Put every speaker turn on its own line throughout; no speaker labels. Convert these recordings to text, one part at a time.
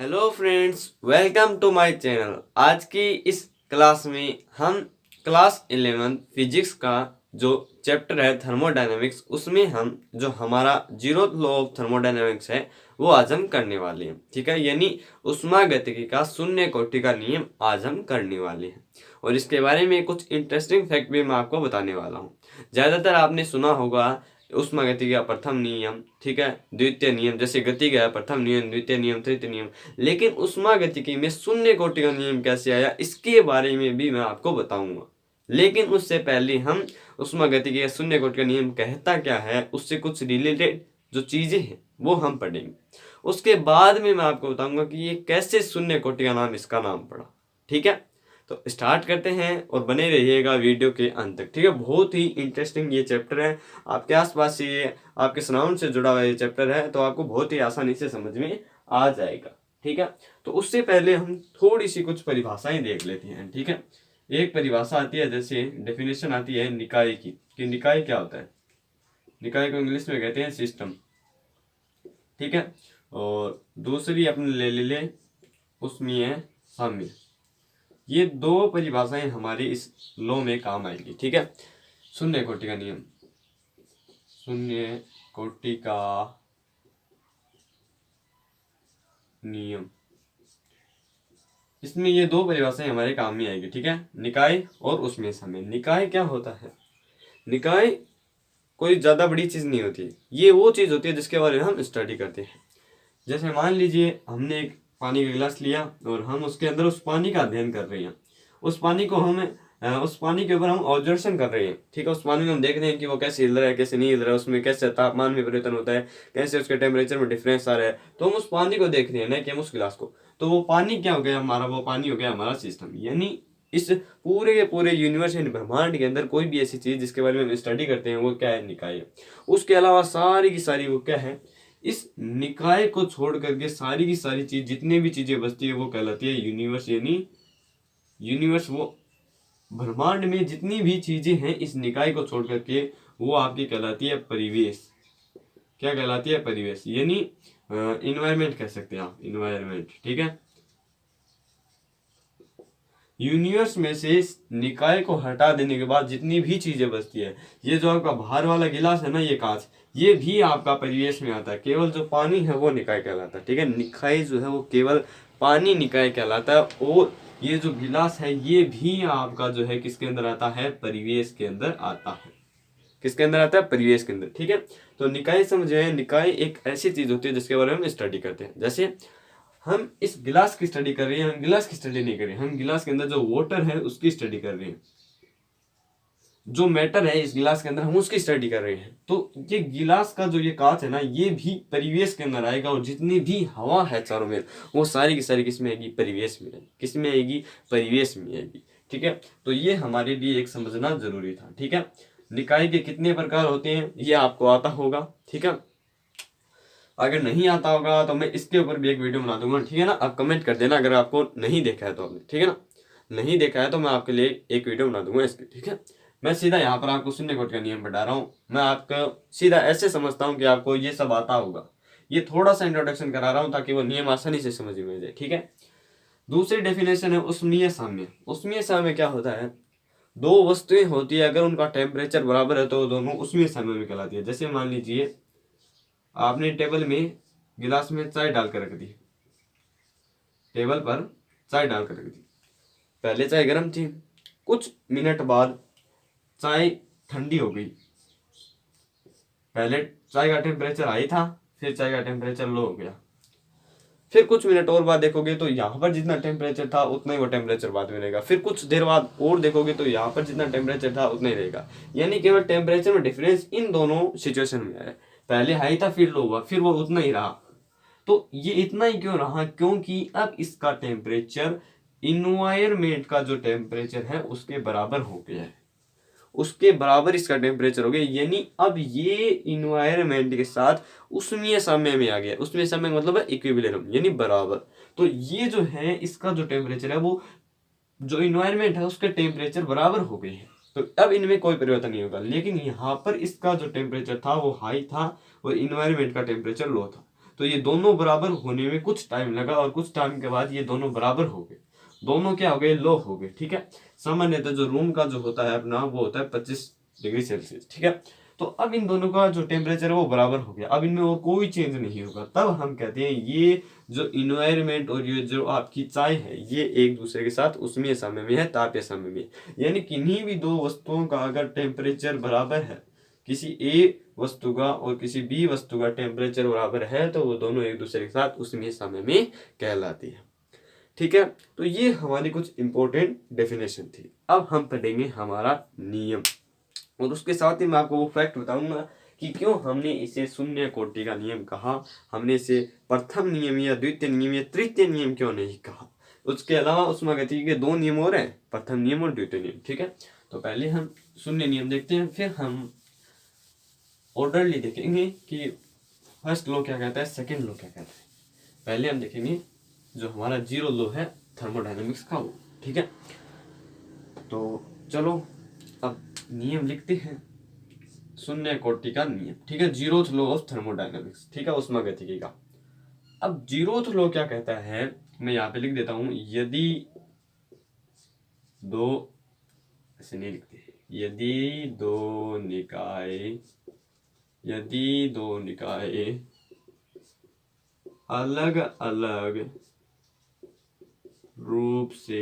Hello friends, welcome to my channel. आज की इस क्लास में हम क्लास 11 फिजिक्स का जो चैप्टर है थर्मोडायनेमिक्स, उसमें हम जो हमारा जीरो लॉ ऑफ थर्मोडायनेमिक्स है वो आज हम करने वाले हैं। ठीक है, यानी उष्मागतिकी का शून्य कोटि का नियम आज हम करने वाले हैं और इसके बारे में कुछ इंटरेस्टिंग फैक्ट भी मैं आपको बताने वाला हूँ। ज़्यादातर आपने सुना होगा उष्मागतिकी का प्रथम नियम, ठीक है, द्वितीय नियम, जैसे गति का प्रथम नियम, द्वितीय नियम, तृतीय नियम। लेकिन उष्मागतिकी में शून्य कोटि का नियम कैसे आया, इसके बारे में भी मैं आपको बताऊंगा। लेकिन उससे पहले हम उष्मागतिकी का शून्य कोटि का नियम कहता क्या है, उससे कुछ रिलेटेड जो चीजें हैं वो हम पढ़ेंगे। उसके बाद में मैं आपको बताऊंगा कि ये कैसे शून्य कोटि का नाम इसका नाम पड़ा। ठीक है, तो स्टार्ट करते हैं और बने रहिएगा वीडियो के अंत तक। ठीक है, बहुत ही इंटरेस्टिंग ये चैप्टर है। आपके आसपास ये आपके सराउंड से जुड़ा हुआ ये चैप्टर है, तो आपको बहुत ही आसानी से समझ में आ जाएगा। ठीक है, तो उससे पहले हम थोड़ी सी कुछ परिभाषाएं देख लेते हैं। ठीक है, एक परिभाषा आती है, जैसे डेफिनेशन आती है निकाय की, कि निकाय क्या होता है। निकाय को इंग्लिश में कहते हैं सिस्टम। ठीक है, और दूसरी अपने ले उष्मीय साम्य। ये दो परिभाषाएं हमारी इस लॉ में काम आएगी। ठीक है, शून्य कोटि का नियम, शून्य कोटि का नियम, इसमें ये दो परिभाषाएं हमारे काम में आएगी। ठीक है, निकाय और उसमें समय। निकाय क्या होता है? निकाय कोई ज्यादा बड़ी चीज नहीं होती, ये वो चीज होती है जिसके बारे में हम स्टडी करते हैं। जैसे मान लीजिए हमने एक पानी का गिलास लिया और हम उसके अंदर उस पानी का अध्ययन कर रहे हैं। उस पानी को हम उस पानी के ऊपर हम ऑब्जर्वेशन कर रहे हैं। ठीक है, उस पानी में हम देख रहे हैं कि वो कैसे हिल रहा है, कैसे नहीं हिल रहा है, उसमें कैसे तापमान में परिवर्तन होता है, कैसे उसके टेम्परेचर में डिफरेंस आ रहा है। तो हम उस पानी को देख रहे हैं, नहीं कि हम उस गिलास को। तो वो पानी क्या हो गया हमारा? वो पानी हो गया हमारा सिस्टम। यानी इस पूरे के पूरे यूनिवर्स यानी ब्रह्मांड के अंदर कोई भी ऐसी चीज जिसके बारे में हम स्टडी करते हैं वो क्या है? निकाय है। उसके अलावा सारी की सारी वो क्या है? इस निकाय को छोड़ करके सारी की सारी चीज, जितनी भी चीजें बचती है वो कहलाती है यूनिवर्स। यानी यूनिवर्स, वो ब्रह्मांड में जितनी भी चीजें हैं इस निकाय को छोड़ करके वो आपकी कहलाती है परिवेश। क्या कहलाती है? परिवेश, यानी इन्वायरमेंट कह सकते हैं आप, इन्वायरमेंट। ठीक है, यूनिवर्स में से इस निकाय को हटा देने के बाद जितनी भी चीजें बचती है, ये जो आपका बाहर वाला गिलास है ना, ये कांच, ये भी आपका परिवेश में आता है। केवल जो पानी है वो निकाय कहलाता है। ठीक है, निकाय जो है वो केवल पानी निकाय कहलाता है। और ये जो गिलास है ये भी आपका जो है किसके अंदर आता है? परिवेश के अंदर आता है। किसके अंदर आता है? परिवेश के अंदर। ठीक है, तो निकाय समझे, निकाय एक ऐसी चीज होती है जिसके बारे में हम स्टडी करते हैं। जैसे हम इस गिलास की स्टडी कर रहे हैं, हम गिलास की स्टडी नहीं कर रहे हैं, हम गिलास के अंदर जो वाटर है उसकी स्टडी कर रहे हैं। जो मैटर है इस गिलास के अंदर हम उसकी स्टडी कर रहे हैं। तो ये गिलास का जो ये कांच है ना, ये भी परिवेश के अंदर आएगा और जितनी भी हवा है चारों में वो सारी की सारी किसमें आएगी? परिवेश में आएगी। किसमें आएगी? परिवेश में आएगी। ठीक है, तो ये हमारे लिए एक समझना जरूरी था। ठीक है, निकाय के कितने प्रकार होते हैं ये आपको आता होगा। ठीक है, अगर नहीं आता होगा तो मैं इसके ऊपर भी एक वीडियो बना दूंगा। ठीक है ना, आप कमेंट कर देना अगर आपको नहीं देखा है तो आपने। ठीक है ना, नहीं देखा है तो मैं आपके लिए एक वीडियो बना दूंगा इसके। ठीक है, मैं सीधा यहाँ पर आपको शून्य कोटि का नियम बता रहा हूँ। मैं आपको सीधा ऐसे समझता हूँ कि आपको ये सब आता होगा। ये थोड़ा सा इंट्रोडक्शन करा रहा हूँ ताकि वो नियम आसानी से समझ में आ जाए। ठीक है, दूसरी डेफिनेशन है उष्मीय साम्य। उष्मीय साम्य क्या होता है? दो वस्तुएं होती है, अगर उनका टेम्परेचर बराबर है तो दोनों उष्मीय साम्य में कहलाती है। जैसे मान लीजिए आपने टेबल में गिलास में चाय डालकर रख दी, टेबल पर चाय डालकर रख दी। पहले चाय गर्म थी, कुछ मिनट बाद चाय ठंडी हो गई। पहले चाय का टेम्परेचर हाई था, फिर चाय का टेम्परेचर लो हो गया। फिर कुछ मिनट और बाद देखोगे तो यहाँ पर जितना टेम्परेचर था उतना ही वो टेम्परेचर बाद में रहेगा। फिर कुछ देर बाद और देखोगे तो यहाँ पर जितना टेम्परेचर था उतना ही रहेगा। यानी केवल टेम्परेचर में डिफरेंस इन दोनों सिचुएशन में है। पहले हाई था फिर लो हुआ, फिर वो उतना ही रहा। तो ये इतना ही क्यों रहा? क्योंकि अब इसका टेम्परेचर इन्वायरमेंट का जो टेम्परेचर है उसके बराबर हो गया है। उसके बराबर इसका टेम्परेचर हो गया, यानी अब ये इन्वायरमेंट के साथ उष्मीय साम्य में आ गया। उष्मीय साम्य मतलब है इक्विलिब्रियम, यानी बराबर। तो ये जो है इसका जो टेम्परेचर है वो जो इन्वायरमेंट है उसके टेम्परेचर बराबर हो गए हैं। तो अब इनमें कोई परिवर्तन नहीं होगा। लेकिन यहाँ पर इसका जो टेम्परेचर था वो हाई था और इन्वायरमेंट का टेम्परेचर लो था। तो ये दोनों बराबर होने में कुछ टाइम लगा और कुछ टाइम के बाद ये दोनों बराबर हो गए, दोनों क्या हो गए, लो हो गए। ठीक है, सामान्यतः जो रूम का जो होता है अपना वो होता है 25 डिग्री सेल्सियस। ठीक है, तो अब इन दोनों का जो टेम्परेचर है वो बराबर हो गया, अब इनमें और कोई चेंज नहीं होगा। तब हम कहते हैं ये जो इन्वायरमेंट और ये जो आपकी चाय है ये एक दूसरे के साथ उष्मीय समय में है, तापीय समय में। यानी किन्हीं भी दो वस्तुओं का अगर टेम्परेचर बराबर है, किसी ए वस्तु का और किसी बी वस्तु का टेम्परेचर बराबर है, तो वो दोनों एक दूसरे के साथ उष्मीय समय में कहलाती है। ठीक है, तो ये हमारी कुछ इंपॉर्टेंट डेफिनेशन थी। अब हम पढ़ेंगे हमारा नियम, और उसके साथ ही मैं आपको वो फैक्ट बताऊंगा कि क्यों हमने इसे शून्य कोटि का नियम कहा, हमने इसे प्रथम नियम या द्वितीय नियम या तृतीय नियम क्यों नहीं कहा। उसके अलावा उष्मागतिकी के दो नियम और हैं, प्रथम नियम और द्वितीय नियम। ठीक है, तो पहले हम शून्य नियम देखते हैं, फिर हम ऑर्डरली देखेंगे कि फर्स्ट लॉ क्या कहता है, सेकेंड लॉ क्या कहता है। पहले हम देखेंगे जो हमारा जीरो लॉ है थर्मोडायनेमिक्स का वो। ठीक है, तो चलो अब नियम लिखते हैं, शून्य कोटि का नियम। ठीक है, जीरोथ लॉ ऑफ थर्मोडायनेमिक्स। ठीक है, उष्मागतिकी का। अब जीरोथ लॉ क्या कहता है, मैं यहाँ पे लिख देता हूं, यदि दो, ऐसे नहीं लिखते, यदि दो निकाय अलग अलग रूप से,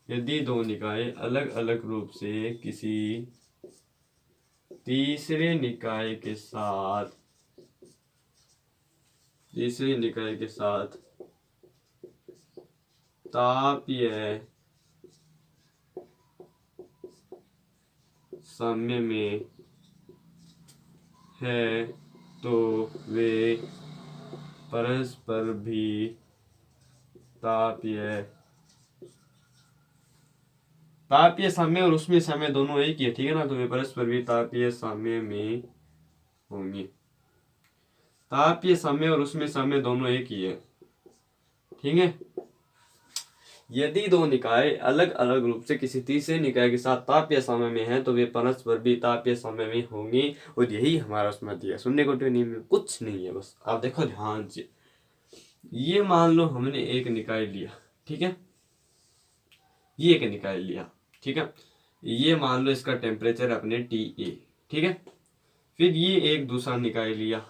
यदि दो निकाय अलग अलग रूप से किसी तीसरे निकाय के साथ तापीय साम्य में है, तो वे परस्पर भी तापीय साम्य और उष्मीय साम्य दोनों एक ही है। ठीक है ना, तो वे परस्पर भी तापीय साम्य में होंगे। तापीय साम्य और उष्मीय साम्य दोनों एक ही है। ठीक है, यदि दो निकाय अलग अलग रूप से किसी तीसरे निकाय के साथ तापीय साम्य में है, तो वे परस्पर भी तापीय साम्य में होंगे। और यही हमारा उसमें दिया, शून्य कोटि नियम में कुछ नहीं है। बस आप देखो ध्यान से, ये मान लो हमने एक निकाय लिया। ठीक है, ये एक निकाय लिया। ठीक है, ये मान लो इसका टेम्परेचर अपने TA। ठीक है, फिर ये एक दूसरा निकाय लिया,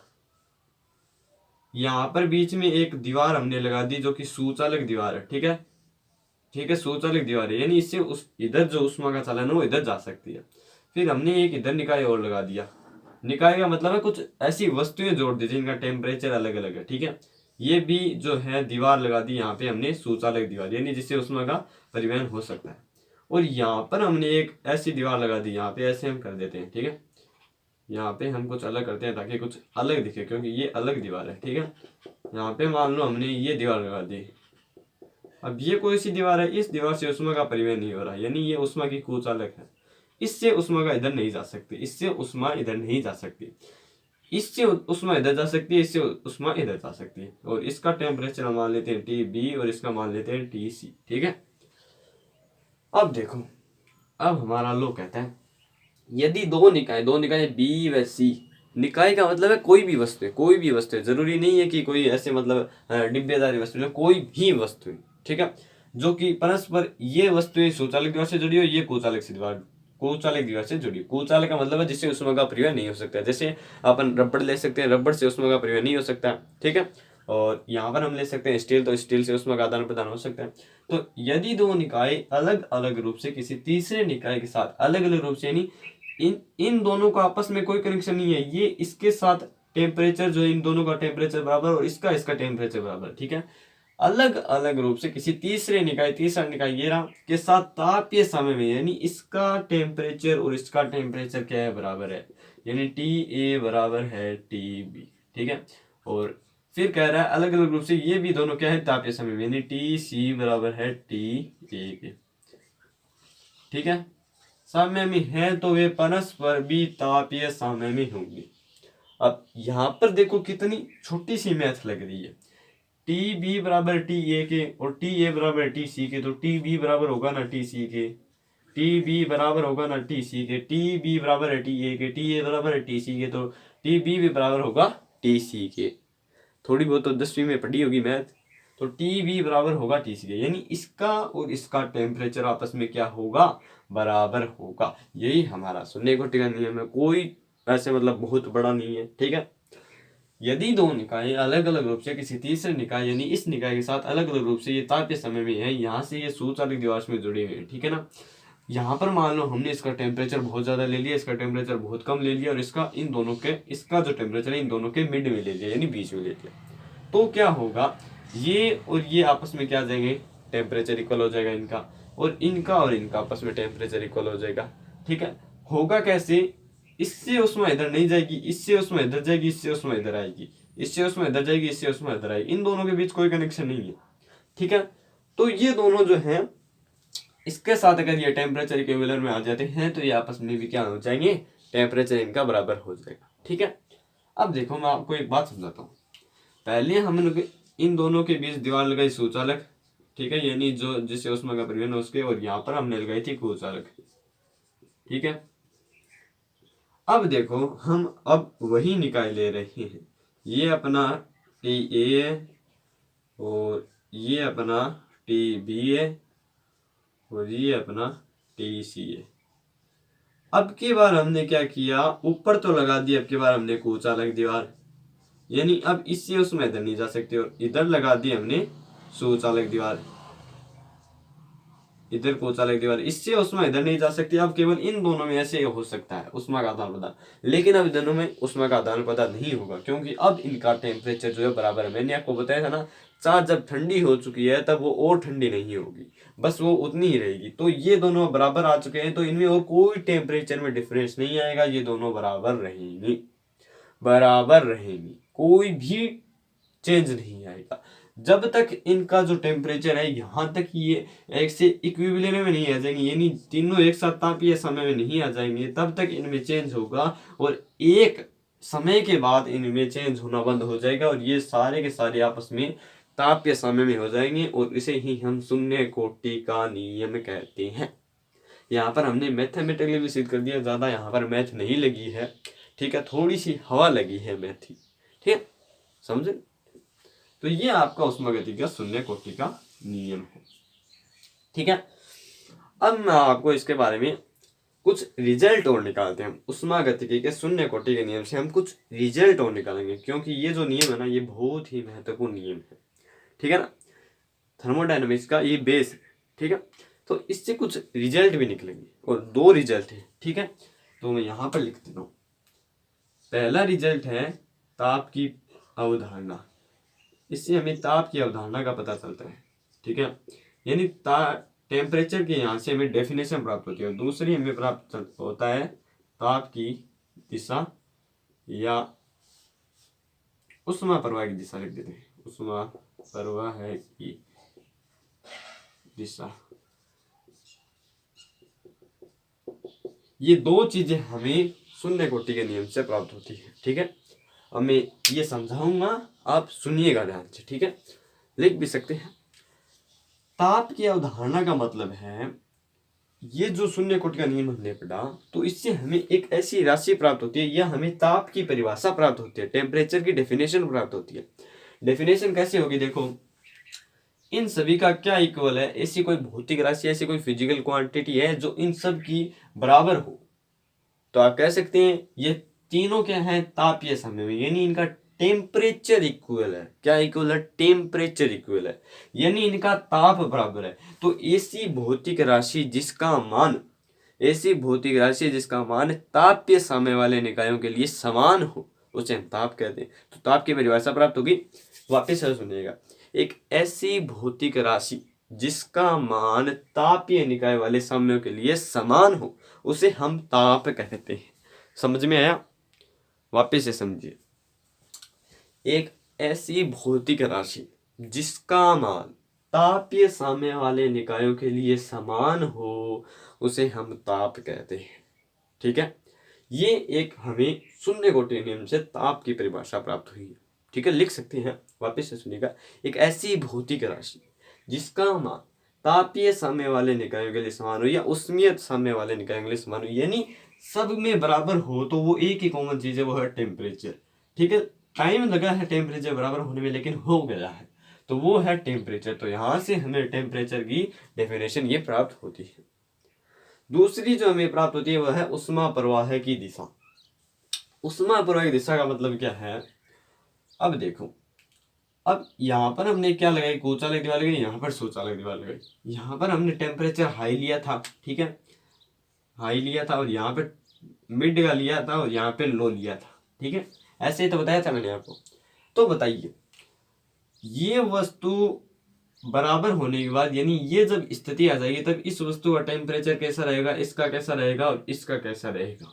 यहाँ पर बीच में एक दीवार हमने लगा दी जो कि सुचालक दीवार है। ठीक है, सुचालक दीवार है, यानी इससे उस इधर जो उष्मा का चलन है वो इधर जा सकती है। फिर हमने एक इधर निकाय और लगा दिया। निकाय का मतलब है कुछ ऐसी वस्तुएं जोड़ दी जिनका टेम्परेचर अलग अलग है। ठीक है, ये भी जो है दीवार लगा दी यहाँ पे हमने सुचालक दीवार, यानी जिससे उष्मा का परिवहन हो सकता है। और यहाँ पर हमने एक ऐसी दीवार लगा दी, यहाँ पे ऐसे हम कर देते हैं। ठीक है, यहाँ पे हम कुछ अलग करते हैं ताकि कुछ अलग दिखे, क्योंकि ये अलग दीवार है। ठीक है, यहाँ पे मान लो हमने ये दीवार लगा दी। अब ये कोई सी दीवार है, इस दीवार से उष्मा का परिवहन नहीं हो रहा, यानी ये उष्मा की कुचालक है। इससे उष्मा का इधर नहीं जा सकती, इससे उष्मा इधर नहीं जा सकती, इससे उष्मा इधर जा सकती है, इससे उष्मा इधर जा सकती है। और इसका टेम्परेचर हम मान लेते हैं TB और इसका मान लेते हैं TC। ठीक है, अब देखो, अब हमारा लो कहता है यदि दो निकाय B व C, निकाय का मतलब है कोई भी वस्तु है, जरूरी नहीं है कि कोई ऐसे मतलब डिब्बेदारी वस्तु है, कोई भी वस्तु है। ठीक है, जो कि परस्पर ये वस्तुएं सुचालक दीवार से जुड़ी हो, ये कुचालक दीवार से जुड़ी। कुचालक का मतलब है जिससे उष्मा का परिवहन नहीं हो सकता। जैसे अपन रबड़ ले सकते हैं, रबड़ से उष्मा का परिवहन नहीं हो सकता। ठीक है, और यहाँ पर हम ले सकते हैं स्टील, तो स्टील से उष्मा का आदान प्रदान हो सकता है। तो यदि दो निकाय अलग अलग रूप से किसी तीसरे निकाय के साथ अलग अलग रूप से, यानी इन दोनों का आपस में कोई कनेक्शन नहीं है, ये इसके साथ टेम्परेचर जो इन दोनों का टेम्परेचर बराबर और इसका टेम्परेचर बराबर। ठीक है, अलग अलग रूप से किसी तीसरा निकाय ये रहा के साथ तापीय समय में, यानी इसका टेम्परेचर और इसका टेम्परेचर क्या है, बराबर है, यानी TA बराबर है TB। ठीक है, और फिर कह रहा है अलग अलग रूप से ये भी दोनों क्या है, तापीय समय में, यानी TC बराबर है TA के। ठीक है, साम्य में है तो वे परस्पर भी तापीय साम्य में होंगे। अब यहाँ पर देखो कितनी छोटी सी मैथ लग रही है, TB बराबर TA के और TA बराबर TC के, तो TB बराबर होगा ना TC के, TB बराबर होगा ना TC के, TB बराबर है TA के, TA बराबर है TC के, तो TB भी बराबर होगा TC के। थोड़ी बहुत तो 10वीं में पढ़ी होगी मैथ। तो TB बराबर होगा TC के, यानी इसका और इसका टेम्परेचर आपस में क्या होगा, बराबर होगा। यही हमारा शून्य कोटि का नियम है, कोई ऐसे मतलब बहुत बड़ा नहीं है। ठीक है, यदि दो निकाय अलग अलग रूप से किसी तीसरे निकाय यानी इस निकाय के साथ अलग अलग रूप से ये ताप्य समय में है, यहाँ से ये सुचालक दिवस में जुड़े हुए हैं, ठीक है ना। यहाँ पर मान लो हमने इसका टेम्परेचर बहुत ज्यादा ले लिया, इसका टेम्परेचर बहुत कम ले लिया, और इसका इन दोनों के इसका जो टेम्परेचर है इन दोनों के मिड में ले लिया, यानी बीच में ले लिया। तो क्या होगा, ये और ये आपस में क्या आ जाएंगे, टेम्परेचर इक्वल हो जाएगा इनका, और इनका आपस में टेम्परेचर इक्वल हो जाएगा। ठीक है, होगा कैसे, इससे उष्मा इधर नहीं जाएगी, इससे उष्मा इधर जाएगी, इससे उष्मा इधर आएगी, इससे उष्मा इधर जाएगी, इससे उष्मा इधर आएगी, इन दोनों के बीच कोई कनेक्शन नहीं है। ठीक है, तो ये दोनों जो हैं इसके साथ अगर ये टेम्परेचर इक्विवेलेंट में आ जाते हैं तो ये आपस में भी क्या हो जाएंगे, टेम्परेचर इनका बराबर हो जाएगा। ठीक है, अब देखो मैं आपको एक बात समझाता हूँ। पहले हमने इन दोनों के बीच दीवार लगाई सुचालक, ठीक है, यानी जो जिससे उष्मा का परिवहन उसके, और यहाँ पर हमने लगाई थी कुचालक। ठीक है, अब देखो हम अब वही निकाय ले रहे हैं, ये अपना TA है और ये अपना TB है और ये अपना TC है। अब की बार हमने क्या किया, ऊपर तो लगा दिया, अब की बार हमने कुचालक दीवार, यानी अब इससे उसमें इधर नहीं जा सकते, और इधर लगा दी हमने सुचालक दीवार, इधर कुचालक दीवार, इससे उष्मा इधर नहीं जा सकती। अब केवल इन दोनों में ऐसे हो सकता है उष्मा का आदान प्रदान, लेकिन अब दोनों में उष्मा का आदान प्रदान नहीं होगा, क्योंकि अब इनका टेम्परेचर जो है बराबर है। मैंने आपको बताया था ना, चाय जब ठंडी हो चुकी है तब वो और ठंडी नहीं होगी, बस वो उतनी ही रहेगी। तो ये दोनों बराबर आ चुके हैं, तो इनमें और कोई टेम्परेचर में डिफरेंस नहीं आएगा, ये दोनों बराबर रहेंगी, बराबर रहेंगी, कोई भी चेंज नहीं आएगा। जब तक इनका जो टेम्परेचर है यहाँ तक ये एक से इक्विवेलेंट में नहीं आ जाएंगे, यानी तीनों एक साथ तापीय समय में नहीं आ जाएंगे, तब तक इनमें चेंज होगा, और एक समय के बाद इनमें चेंज होना बंद हो जाएगा, और ये सारे के सारे आपस में तापीय समय में हो जाएंगे, और इसे ही हम शून्य कोटि का नियम कहते हैं। यहाँ पर हमने मैथमेटिकली भी सिद्ध कर दिया, ज्यादा यहाँ पर मैथ नहीं लगी है। ठीक है, थोड़ी सी हवा लगी है मैथ की। ठीक है, समझे। तो ये आपका उष्मागतिकी का शून्य कोटि का नियम है। ठीक है, अब मैं आपको इसके बारे में कुछ रिजल्ट और निकालते हैं। उष्मागतिकी के शून्य कोटि के नियम से हम कुछ रिजल्ट और निकालेंगे, क्योंकि ये जो नियम है ना, ये बहुत ही महत्वपूर्ण नियम है। ठीक है ना, थर्मोडायनामिक्स का ये बेस है। ठीक है, तो इससे कुछ रिजल्ट भी निकलेंगे, और 2 रिजल्ट है। ठीक है, तो मैं यहाँ पर लिख देता हूँ। पहला रिजल्ट है ताप की अवधारणा, इससे हमें ताप की अवधारणा का पता चलता है। ठीक है, यानी टेम्परेचर के यहाँ से हमें डेफिनेशन प्राप्त होती है। दूसरी हमें प्राप्त होता है ताप की दिशा, या उष्मा प्रवाह की दिशा लिख देते हैं, उष्मा प्रवाह की दिशा। ये 2 चीजें हमें शून्य कोटि के नियम से प्राप्त होती है। ठीक है, अब मैं ये समझाऊंगा, आप सुनिएगा ध्यान से। ठीक है, लिख भी सकते हैं। ताप की अवधारणा का मतलब है, ये जो शून्य कोटि का नियम हमने पढ़ा, तो इससे हमें एक ऐसी राशि प्राप्त होती है, या हमें ताप की परिभाषा प्राप्त होती है, टेम्परेचर की डेफिनेशन प्राप्त होती है। डेफिनेशन कैसे होगी, देखो, इन सभी का क्या इक्वल है, ऐसी कोई भौतिक राशि, ऐसी कोई फिजिकल क्वांटिटी है जो इन सब की बराबर हो। तो आप कह सकते हैं ये तीनों क्या है, तापीय समय में, यानी इनका टेम्परेचर इक्वल है। क्या इक्वल है, टेम्परेचर इक्वल है, यानी इनका ताप बराबर है। तो ऐसी भौतिक राशि जिसका मान तापीय समय वाले निकायों के लिए समान हो, उसे हम ताप कहते हैं। तो ताप की परिभाषा प्राप्त होगी, वापिस से सुनिएगा। एक ऐसी भौतिक राशि जिसका मान तापीय निकाय वाले समयों के लिए समान हो, उसे हम ताप कहते हैं। समझ में आया, वापिस से समझिए। एक ऐसी भौतिक राशि जिसका मान तापीय समय वाले निकायों के लिए समान हो, उसे हम ताप कहते हैं। ठीक है, ये एक हमें शून्य कोटि नियम से ताप की परिभाषा प्राप्त हुई है। ठीक है, लिख सकते हैं, वापिस से सुनिएगा। एक ऐसी भौतिक राशि जिसका मान तापीय समय वाले निकायों के लिए समान हो, या उष्मीय समय वाले निकायों के लिए समान हो, यानी सब में बराबर हो, तो वो एक ही कॉमन चीज है, वो है टेम्परेचर। ठीक है, टाइम लगा है टेम्परेचर बराबर होने में, लेकिन हो गया है, तो वो है टेम्परेचर। तो यहाँ से हमें टेम्परेचर की डेफिनेशन ये प्राप्त होती है। दूसरी जो हमें प्राप्त होती है वह है उष्मा प्रवाह की दिशा। उष्मा प्रवाह की दिशा का मतलब क्या है, अब देखो, अब यहाँ पर हमने क्या लगाई, कुचालक दीवार लगाई, यहाँ पर शौचालक दीवार लगाई। यहाँ पर हमने टेम्परेचर हाई लिया था, ठीक है, हाई लिया था, और यहाँ पे मिड का लिया था, और यहाँ पे लो लिया था, ठीक है, ऐसे ही तो बताया था मैंने आपको। तो बताइए, ये वस्तु बराबर होने के बाद, यानी ये जब स्थिति आ जाएगी, तब इस वस्तु का टेम्परेचर कैसा रहेगा, इसका कैसा रहेगा, और इसका कैसा रहेगा,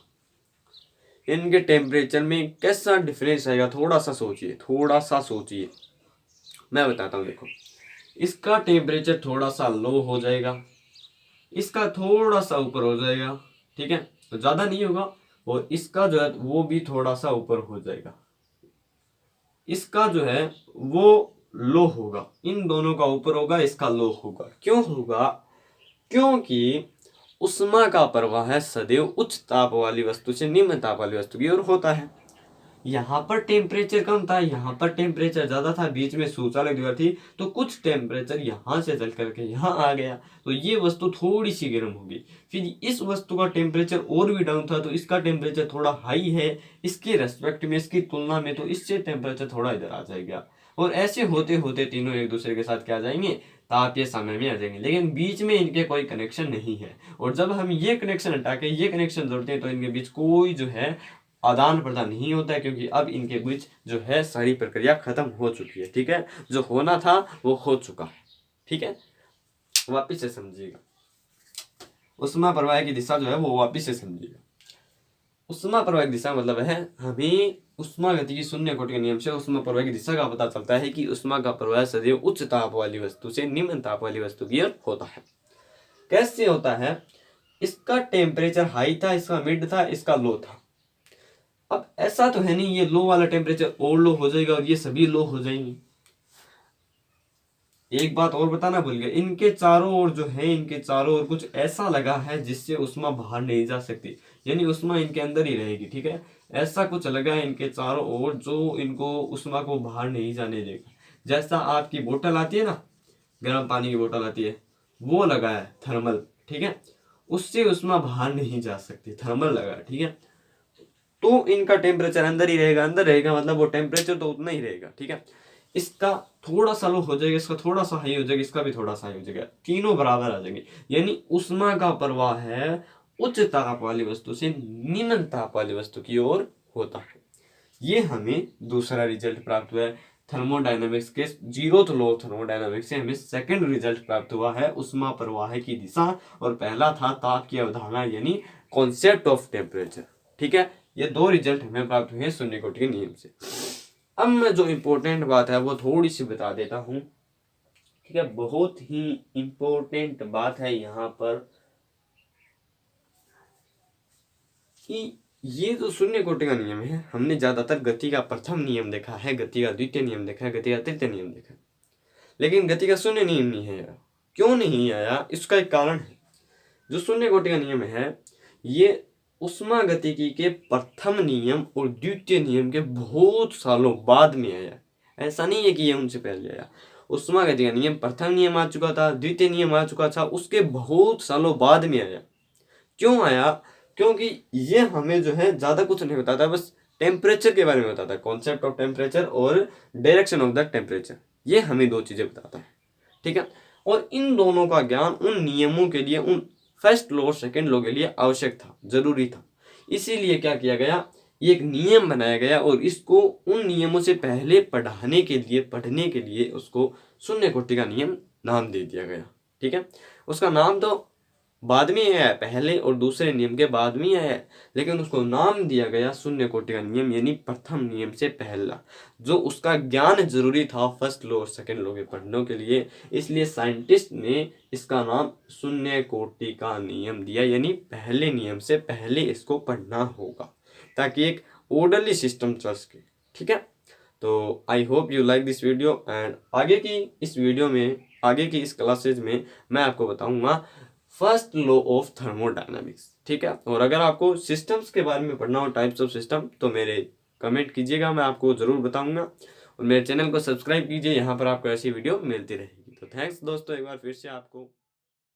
इनके टेम्परेचर में कैसा डिफरेंस आएगा, थोड़ा सा सोचिए, थोड़ा सा सोचिए, मैं बताता हूँ। देखो, इसका टेम्परेचर थोड़ा सा लो हो जाएगा, इसका थोड़ा सा ऊपर हो जाएगा, ठीक है, तो ज़्यादा नहीं होगा, और इसका जो है वो भी थोड़ा सा ऊपर हो जाएगा, इसका जो है वो लो होगा, इन दोनों का ऊपर होगा, इसका लो होगा। क्यों होगा, क्योंकि उष्मा का प्रवाह सदैव उच्च ताप वाली वस्तु से निम्न ताप वाली वस्तु की ओर होता है। यहाँ पर टेम्परेचर कम था, यहाँ पर टेम्परेचर ज्यादा था, बीच में शौचालय दीवार थी, तो कुछ टेम्परेचर यहाँ से चल करके यहाँ आ गया, तो ये वस्तु थोड़ी सी गर्म होगी। फिर इस वस्तु का टेम्परेचर और भी डाउन था, तो इसका टेम्परेचर थोड़ा हाई है इसके रेस्पेक्ट में, इसकी तुलना में, तो इससे टेम्परेचर थोड़ा इधर आ जाएगा, और ऐसे होते होते तीनों एक दूसरे के साथ क्या आ जाएंगे, ताप ये समय में आ जाएंगे, लेकिन बीच में इनके कोई कनेक्शन नहीं है। और जब हम ये कनेक्शन हटा के ये कनेक्शन जोड़ते हैं, तो इनके बीच कोई जो है आदान प्रदान नहीं होता है, क्योंकि अब इनके बीच जो है सारी प्रक्रिया खत्म हो चुकी है, ठीक है, जो होना था वो हो चुका है, ठीक है। वापिस से समझिएगा, उष्मा प्रवाह की दिशा जो है वो वापिस से समझिएगा। उष्मा प्रवाह की दिशा मतलब है, हमें उष्मा गति की शून्य कोटि के नियम से उष्मा प्रवाह की दिशा का पता चलता है कि उष्मा का प्रवाह सदैव उच्च ताप वाली वस्तु से निम्न ताप वाली वस्तु की ओर होता है। कैसे होता है, इसका टेम्परेचर हाई था, इसका मिड था, इसका लो था। अब ऐसा तो है नहीं ये लो वाला टेम्परेचर और लो हो जाएगा और ये सभी लो हो जाएंगे। एक बात और बताना भूल गया, इनके चारों ओर जो है, इनके चारों ओर कुछ ऐसा लगा है जिससे उष्मा बाहर नहीं जा सकती, यानी उष्मा इनके अंदर ही रहेगी, ठीक है। ऐसा कुछ लगा है इनके चारों ओर जो इनको उष्मा को बाहर नहीं जाने देगा। जैसा आपकी बोतल आती है ना, गर्म पानी की बोतल आती है, वो लगा है थर्मल, ठीक है, उससे उष्मा बाहर नहीं जा सकती, थर्मल लगा है, ठीक है। तो इनका टेम्परेचर अंदर ही रहेगा, अंदर रहेगा मतलब वो टेम्परेचर तो उतना ही रहेगा, ठीक है। इसका थोड़ा सा लो हो जाएगा, इसका थोड़ा सा हाई हो जाएगा, इसका भी थोड़ा सा हाई हो जाएगा, तीनों बराबर आ जाएंगे, यानी उष्मा का प्रवाह है उच्च ताप वाली वस्तु से निम्न ताप वाली वस्तु की ओर होता है। ये हमें दूसरा रिजल्ट प्राप्त हुआ है थर्मोडायनामिक्स के जीरोथ लॉ ऑफ थर्मोडायनामिक्स से हमें सेकंड रिजल्ट प्राप्त हुआ है उष्मा प्रवाह की दिशा, और पहला था ताप की अवधारणा यानी कॉन्सेप्ट ऑफ टेम्परेचर, ठीक है। ये दो रिजल्ट हमें प्राप्त हुए शून्य कोटि के नियम से। अब मैं जो इम्पोर्टेंट बात है वो थोड़ी सी बता देता हूँ, ठीक है, बहुत ही इम्पोर्टेंट बात है यहाँ पर कि ये जो शून्य कोटि का नियम है, हमने ज्यादातर गति का प्रथम नियम देखा है, गति का द्वितीय नियम देखा है, गति का तृतीय नियम देखा है, लेकिन गति का शून्य नियम नहीं आया। क्यों नहीं आया, इसका एक कारण है। जो शून्य कोटि का नियम है ये उष्मा गतिकी के प्रथम नियम और द्वितीय नियम के बहुत सालों बाद में आया। ऐसा नहीं है कि ये उनसे पहले आया। उष्मा गति का नियम प्रथम नियम आ चुका था, द्वितीय नियम आ चुका था, उसके बहुत सालों बाद में आया। क्यों आया, क्योंकि ये हमें जो है ज्यादा कुछ नहीं बताता, बस टेम्परेचर के बारे में बताता है, कॉन्सेप्ट ऑफ टेम्परेचर और डायरेक्शन ऑफ द टेम्परेचर, ये हमें दो चीजें बताता है, ठीक है। और इन दोनों का ज्ञान उन नियमों के लिए, उन फर्स्ट लॉ और सेकेंड लॉ के लिए आवश्यक था, जरूरी था। इसीलिए क्या किया गया, ये एक नियम बनाया गया और इसको उन नियमों से पहले पढ़ने के लिए उसको शून्य कोटि का नियम नाम दे दिया गया, ठीक है। उसका नाम तो बाद में आया है, पहले और दूसरे नियम के बाद में आया है, लेकिन उसको नाम दिया गया शून्य कोटि का नियम, यानी प्रथम नियम से पहला, जो उसका ज्ञान जरूरी था फर्स्ट लॉ और सेकेंड लॉ के पढ़ने के लिए। इसलिए साइंटिस्ट ने इसका नाम शून्य कोटि का नियम दिया, यानी पहले नियम से पहले इसको पढ़ना होगा ताकि एक ऑर्डरली सिस्टम चल सके, ठीक है। तो I hope you like this video, and आगे की इस क्लासेज में मैं आपको बताऊंगा फर्स्ट लॉ ऑफ थर्मोडायनामिक्स, ठीक है। और अगर आपको सिस्टम्स के बारे में पढ़ना हो, टाइप्स ऑफ सिस्टम, तो मेरे कमेंट कीजिएगा, मैं आपको ज़रूर बताऊंगा। और मेरे चैनल को सब्सक्राइब कीजिए, यहाँ पर आपको ऐसी वीडियो मिलती रहेगी। तो थैंक्स दोस्तों, एक बार फिर से आपको।